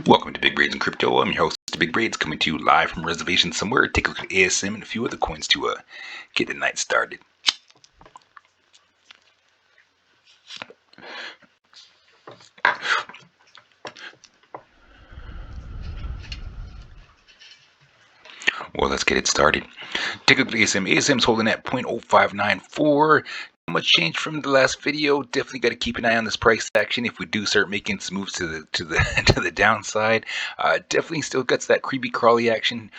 Welcome to Big Braids and Crypto. I'm your host, Mr. Big Braids, coming to you live from reservation somewhere. Take a look at ASM and a few other coins to get the night started. Well, let's get it started. Take a look at ASM. ASM's holding at 0.0594. Not much change from the last video. Definitely got to keep an eye on this price action. If we do start making some moves to the to the downside, definitely still got that creepy crawly action.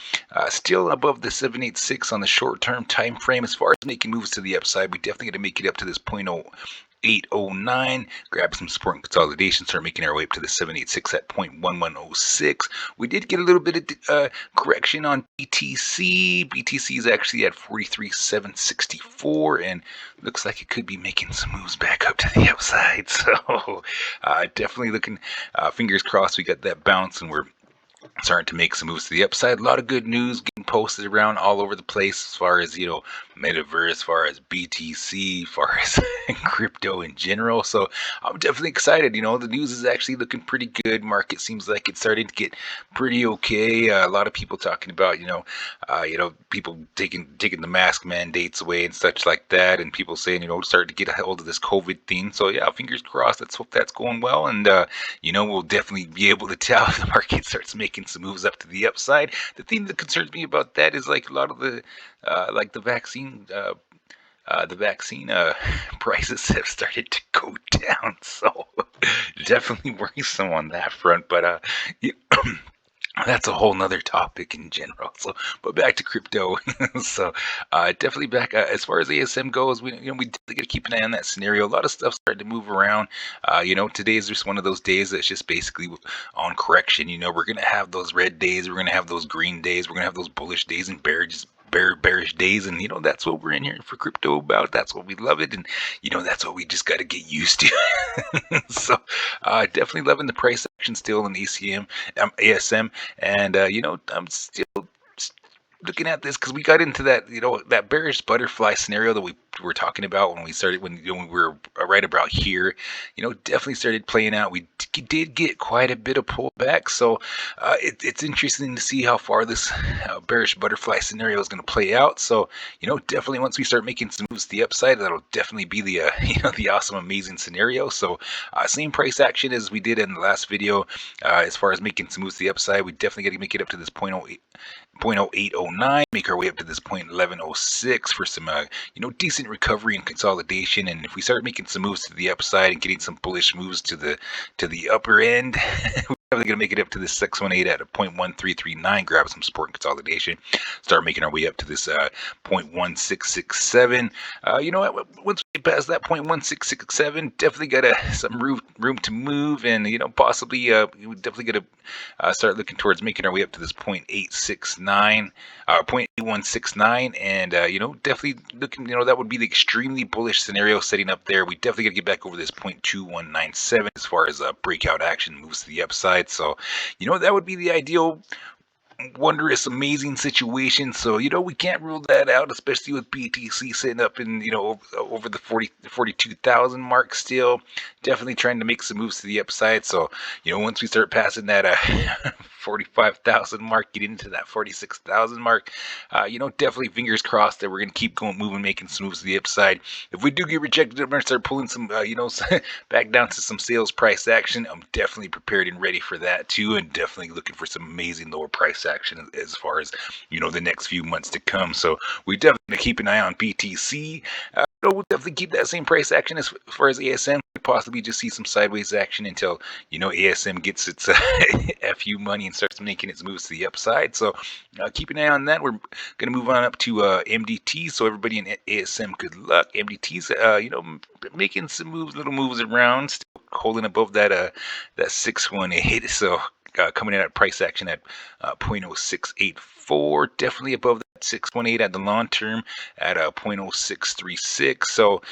Still above the 786 on the short term time frame. As far as making moves to the upside, we definitely got to make it up to this 0.0809, grab some support and consolidation, start making our way up to the 786 at 0.1106. We did get a little bit of correction on BTC. BTC is actually at 43,764 and looks like it could be making some moves back up to the upside. So definitely looking, fingers crossed, we got that bounce and we're starting to make some moves to the upside. A lot of good news getting posted around all over the place as far as, metaverse, as far as BTC, as far as crypto in general. So I'm definitely excited. The news is actually looking pretty good. Market seems like it's starting to get pretty okay. A lot of people talking about, people taking the mask mandates away and such like that, and people saying, start to get a hold of this COVID thing. So yeah, fingers crossed. Let's hope that's going well, and we'll definitely be able to tell if the market starts making some moves up to the upside. The thing that concerns me about that is like a lot of the the vaccine prices have started to go down, so definitely worrisome on that front. But that's a whole nother topic in general. So, but back to crypto. So, definitely back as far as ASM goes. We definitely got to keep an eye on that scenario. A lot of stuff started to move around. Today is just one of those days that's just basically on correction. We're gonna have those red days. We're gonna have those green days. We're gonna have those bullish days and bearish days, and that's what we're in here for crypto about. That's what we love it, and that's what we just got to get used to. So definitely loving the price action still in ASM, and I'm still looking at this because we got into that that bearish butterfly scenario that we were talking about when we started, when we were right about here. Definitely started playing out. We did get quite a bit of pullback, so it's interesting to see how far this bearish butterfly scenario is going to play out. So definitely once we start making some moves to the upside, that'll definitely be the the awesome amazing scenario. So same price action as we did in the last video. As far as making some moves to the upside, we definitely got to make it up to this 0.0809, make our way up to this 0.1106 for some decent recovery and consolidation. And if we start making some moves to the upside and getting some bullish moves to the upper end, we're definitely gonna make it up to this 618 at a 0.1339, grab some support and consolidation, start making our way up to this 0.1667. Once we get past that 0.1667, definitely got some room to move, and possibly we definitely got to start looking towards making our way up to this 0.869, 0.8169, and definitely looking, that would be the extremely bullish scenario setting up there. We definitely got to get back over this 0.2197 as far as breakout action moves to the upside. So that would be the ideal wondrous, amazing situation. So we can't rule that out, especially with BTC sitting up in over the 42,000 mark. Still definitely trying to make some moves to the upside. So once we start passing that 45,000 mark, get into that 46,000 mark, definitely fingers crossed that we're gonna keep going, moving, making some moves to the upside. If we do get rejected, I'm gonna start pulling some back down to some sales price action. I'm definitely prepared and ready for that too, and definitely looking for some amazing lower price action as far as the next few months to come. So we definitely keep an eye on BTC. We'll definitely keep that same price action as far as ASM. Possibly just see some sideways action until ASM gets its FU money and starts making its moves to the upside. So keep an eye on that. We're gonna move on up to MDT. So everybody in ASM, good luck. MDT's making some moves, little moves around, still holding above that 618. So coming in at price action at 0.0684, definitely above 618 at the long term at 0.0636. So,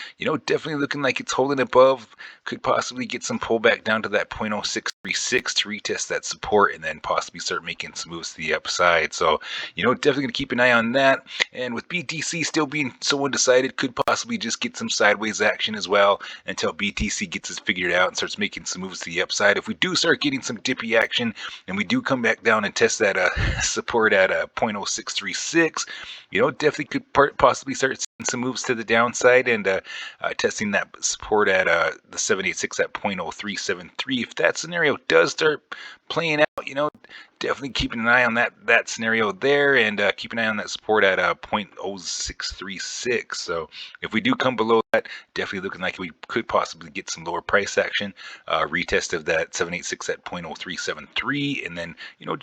definitely looking like it's holding above. Could possibly get some pullback down to that 0.0636 to retest that support and then possibly start making some moves to the upside. So, definitely going to keep an eye on that. And with BTC still being so undecided, could possibly just get some sideways action as well until BTC gets it figured out and starts making some moves to the upside. If we do start getting some dippy action and we do come back down and test that support at 0.0636, definitely could possibly start seeing some moves to the downside and testing that support at the 786 at 0.0373. If that scenario does start playing out, definitely keeping an eye on that scenario there and keep an eye on that support at 0.0636. So if we do come below that, definitely looking like we could possibly get some lower price action, retest of that 786 at 0.0373, and then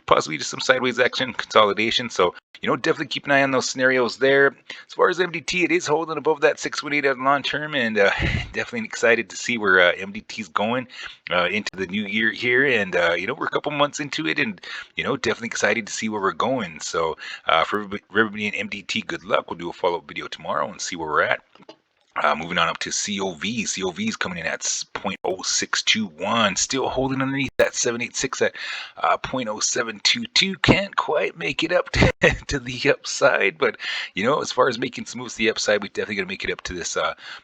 possibly just some sideways action consolidation. So definitely keep an eye on those scenarios there. As far as MDT, it is holding above that 618 at long term, and definitely excited to see where MDT is going into the new year here. And we're a couple months into it, and definitely excited to see where we're going. So for everybody in MDT, good luck. We'll do a follow-up video tomorrow and see where we're at. Moving on up to COV. COV is coming in at 0.0621, still holding underneath that 786 at 0.0722. Can't quite make it up to the upside, but as far as making some moves to the upside, we definitely gonna make it up to this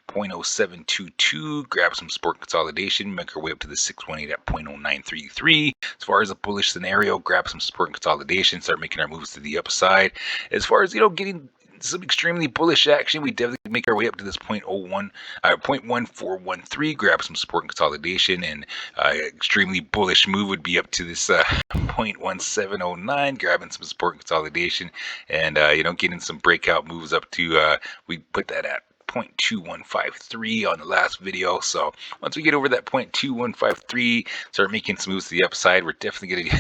0.0722. Grab some support consolidation, make our way up to the 618 at 0.0933. As far as a bullish scenario, grab some support and consolidation, start making our moves to the upside. As far as getting some extremely bullish action, we definitely make our way up to this 0.1413, grab some support and consolidation, and extremely bullish move would be up to this 0.1709, grabbing some support and consolidation, and getting some breakout moves up to we put that at 0.2153 on the last video. So once we get over that 0.2153, start making some moves to the upside, we're definitely going to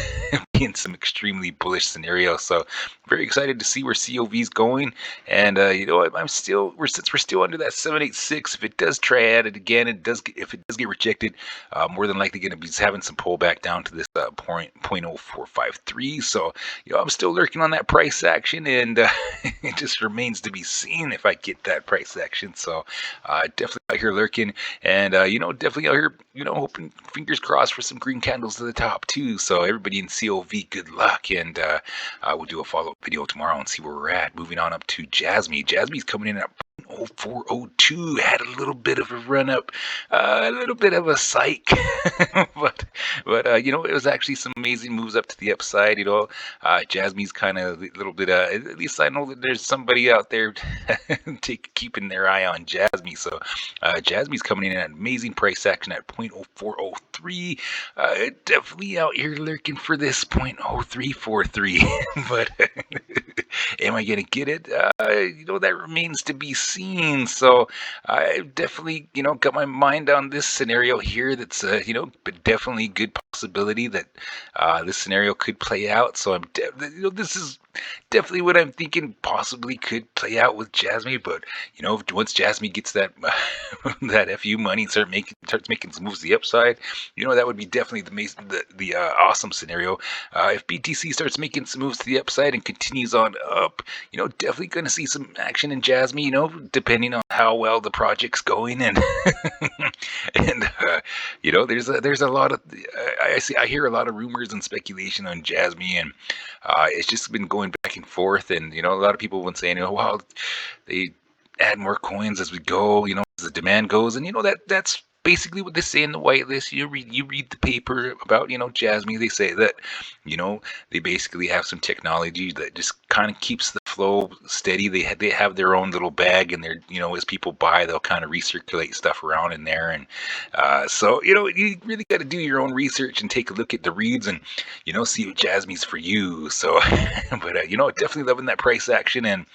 be in some extremely bullish scenarios. So very excited to see where COV is going. And since we're still under that 786, if it does try at it again, if it does get rejected, more than likely going to be having some pullback down to this 0.0453. So I'm still lurking on that price action, and it just remains to be seen if I get that price action. So definitely out here lurking, and definitely out here hoping, fingers crossed for some green candles to the top too. So everybody in COV, good luck, and we'll do a follow-up video tomorrow and see where we're at. Moving on up to Jasmy. Jasmy's coming in at 0402, had a little bit of a run up, a little bit of a psych, but it was actually some amazing moves up to the upside. Jasmy's kind of a little bit, at least I know that there's somebody out there keeping their eye on Jasmy. So Jasmy's coming in at amazing price action at 0.0403. Definitely out here lurking for this 0.0343, but am I gonna get it? That remains to be seen. So I definitely, got my mind on this scenario here. That's, but definitely good possibility that this scenario could play out. So this is definitely what I'm thinking possibly could play out with Jasmy. But once Jasmy gets that that FU money and starts making some moves to the upside, that would be definitely the awesome scenario. If BTC starts making some moves to the upside and continues on up, definitely going to see some action in Jasmy. Depending on how well the project's going, and and there's a lot of I hear a lot of rumors and speculation on Jasmy, and it's just been going back and forth, and a lot of people have been saying, wow, they add more coins as we go, as the demand goes, and that's basically what they say in the whitelist. You read the paper about Jasmy. They say that they basically have some technology that just kind of keeps the flow steady. They have their own little bag, and they're as people buy, they'll kind of recirculate stuff around in there, and so you really got to do your own research and take a look at the reads and see what Jasmy's for you. So but definitely loving that price action, and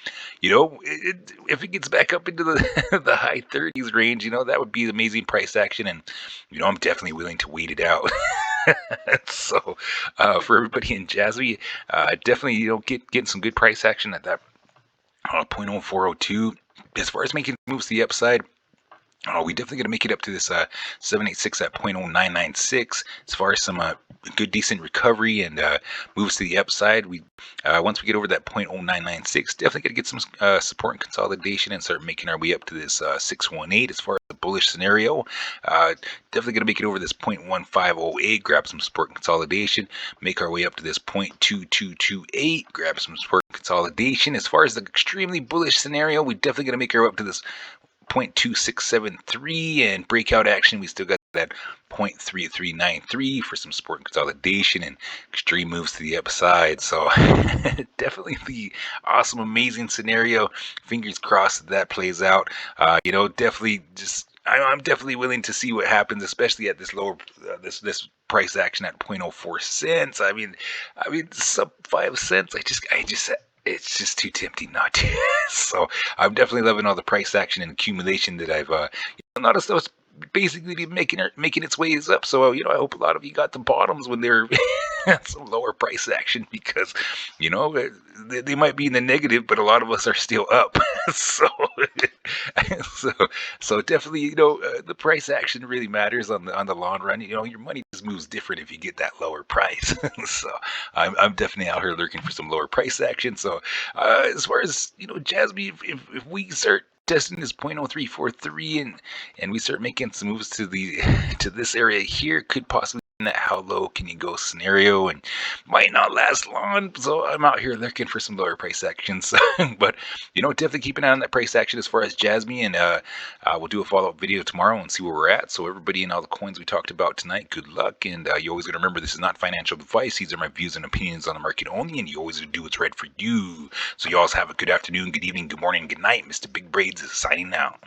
if it gets back up into the the high 30s range, that would be amazing price action, and I'm definitely willing to wait it out. So for everybody in Jasmy, definitely getting some good price action at that 0.0402. As far as making moves to the upside, Oh, we definitely got to make it up to this 786 at 0.0996. As far as some good, decent recovery and moves to the upside, we once we get over that 0.0996, definitely got to get some support and consolidation and start making our way up to this 618. As far as the bullish scenario, uh, definitely going to make it over this 0.1508, grab some support and consolidation, make our way up to this 0.2228, grab some support and consolidation. As far as the extremely bullish scenario, we definitely going to make our way up to this 0.2673, and breakout action we still got that 0.3393 for some support and consolidation and extreme moves to the upside. So definitely the awesome, amazing scenario. Fingers crossed that plays out. Definitely just I'm definitely willing to see what happens, especially at this lower this price action at 0.04 cents. I mean sub 5 cents. I just it's just too tempting not to. So I'm definitely loving all the price action and accumulation that I've noticed those basically be making its ways up. So I hope a lot of you got the bottoms when they're some lower price action, because they might be in the negative, but a lot of us are still up. so so so definitely the price action really matters on the long run. Your money just moves different if you get that lower price. So I'm definitely out here looking for some lower price action. So as far as Jasmy, if we start testing this 0.0343 and we start making some moves to the to this area here, could possibly be that how low can you go scenario, and might not last long. So I'm out here looking for some lower price actions. But definitely keep an eye on that price action as far as Jasmy, and we'll do a follow-up video tomorrow and see where we're at. So everybody and all the coins we talked about tonight, good luck, and you always got to remember, this is not financial advice. These are my views and opinions on the market only, and you always do what's right for you. So you all have a good afternoon, good evening, good morning, good night. Mr. Big Braids is signing out.